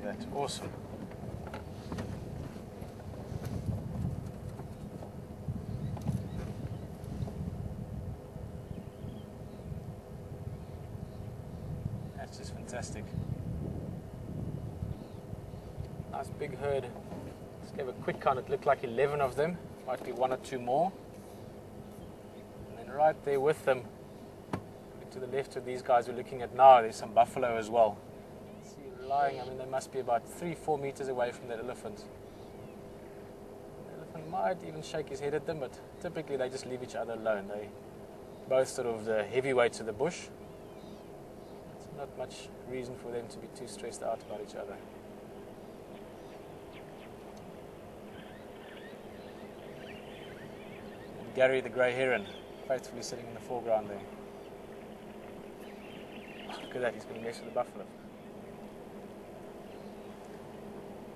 that. Awesome. That's just fantastic. Nice big herd. Just gave a quick count. It looked like 11 of them. Might be one or two more. And then right there with them, to the left of these guys we're looking at now, there's some buffalo as well. See, lying, I mean, they must be about 3-4 meters away from that elephant. The elephant might even shake his head at them, but typically they just leave each other alone. They both sort of the heavyweights of the bush. There's not much reason for them to be too stressed out about each other. And Gary the grey heron, faithfully sitting in the foreground there. Look at that, he's going to mess with the buffalo.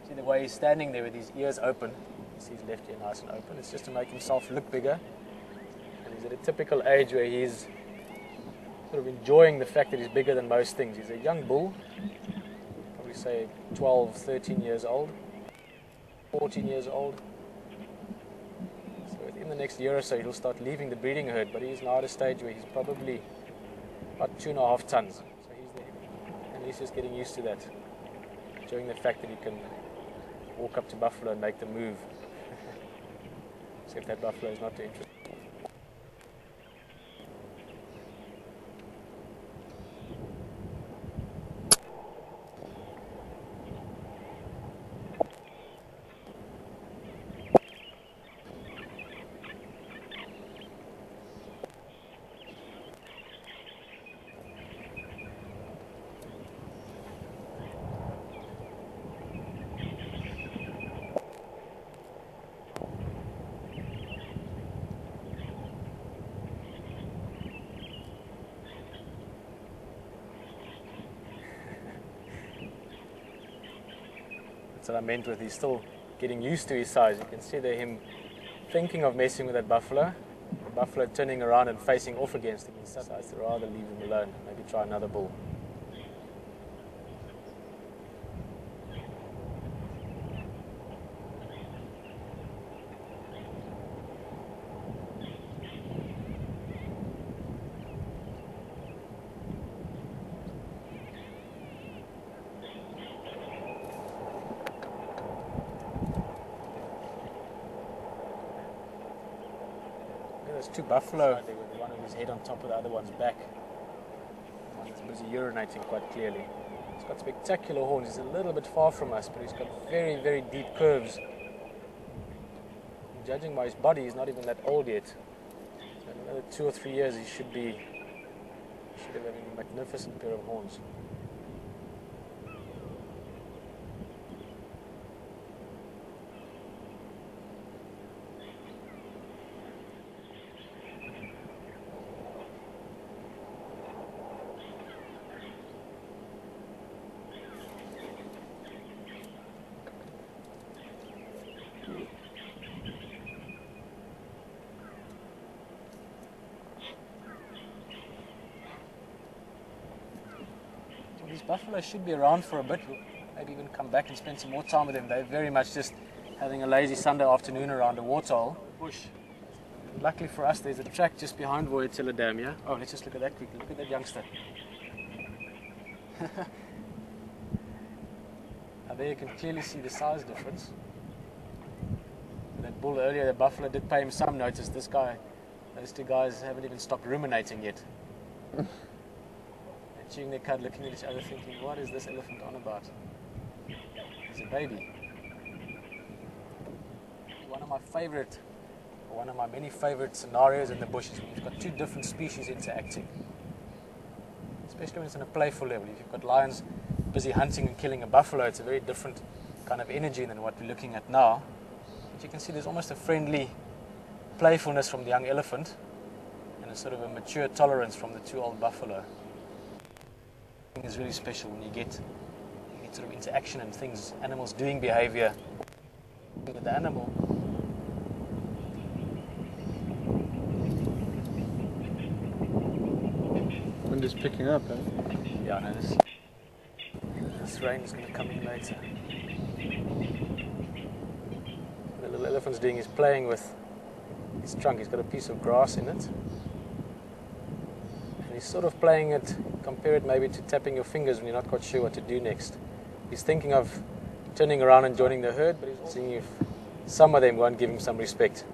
See the way he's standing there with his ears open. You see his left ear nice and open. It's just to make himself look bigger. And he's at a typical age where he's sort of enjoying the fact that he's bigger than most things. He's a young bull, probably say 12, 13 years old, 14 years old. So within the next year or so he'll start leaving the breeding herd, but he's now at a stage where he's probably about 2.5 tons. So he's there. And he's just getting used to that. Enjoying the fact that he can walk up to buffalo and make them move. Except that buffalo is not too interested. That's what I meant with he's still getting used to his size. You can see there him thinking of messing with that buffalo. The buffalo turning around and facing off against him. He decides to rather leave him alone, maybe try another bull. There's two buffalo with one of his head on top of the other one's back. One's busy urinating quite clearly. He's got spectacular horns. He's a little bit far from us, but he's got very, very deep curves. And judging by his body, he's not even that old yet. So in another 2 or 3 years, he should have a magnificent pair of horns. These buffalo should be around for a bit. We'll maybe even come back and spend some more time with them. They're very much just having a lazy Sunday afternoon around a waterhole. Bush. Luckily for us, there's a track just behind Voyatilla Dam, yeah? Oh, let's just look at that quickly. Look at that youngster. Now there you can clearly see the size difference. That bull earlier, the buffalo did pay him some notice. This guy, those two guys haven't even stopped ruminating yet. Chewing their cud, looking at each other, thinking, what is this elephant on about? He's a baby. One of my many favorite scenarios in the bush is when you've got two different species interacting. Especially when it's on a playful level. If you've got lions busy hunting and killing a buffalo, it's a very different kind of energy than what we're looking at now. But you can see there's almost a friendly playfulness from the young elephant and a sort of a mature tolerance from the two old buffalo. Is really special when you get sort of interaction and things, animals doing behavior with the animal. Wind is picking up, eh? Yeah, I know this this rain is going to come in later. The little elephant's doing is playing with his trunk. He's got a piece of grass in it. And he's sort of playing it, compare it maybe to tapping your fingers when you're not quite sure what to do next. He's thinking of turning around and joining the herd, but he's seeing if some of them won't give him some respect.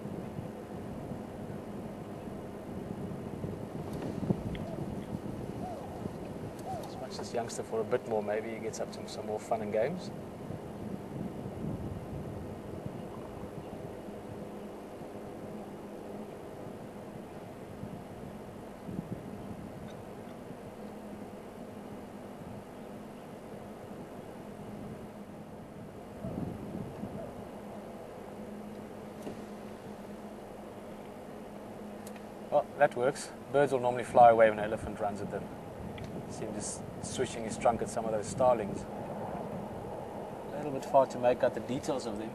Let's watch this youngster for a bit more, maybe he gets up to some more fun and games. Well, that works. Birds will normally fly away when an elephant runs at them. See him just swishing his trunk at some of those starlings. A little bit far to make out the details of them.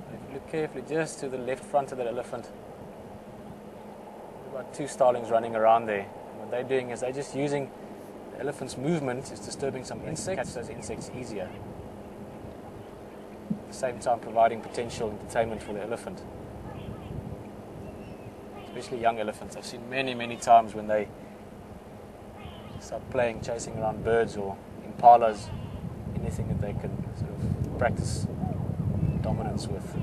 But if you look carefully just to the left front of that elephant, about 2 starlings running around there. And what they're doing is they're just using the elephant's movement is disturbing some insects, catch those insects easier. At the same time providing potential entertainment for the elephant. Especially young elephants. I've seen many times when they start playing, chasing around birds or impalas, anything that they can sort of practice dominance with.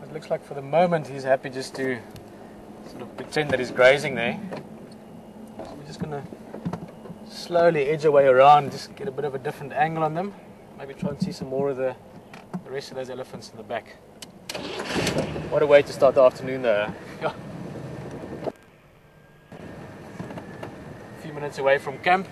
It looks like for the moment he's happy just to sort of pretend that he's grazing there. So we're just going to slowly edge our way around, just get a bit of a different angle on them. Maybe try and see some more of the rest of those elephants in the back. What a way to start the afternoon though. A few minutes away from camp.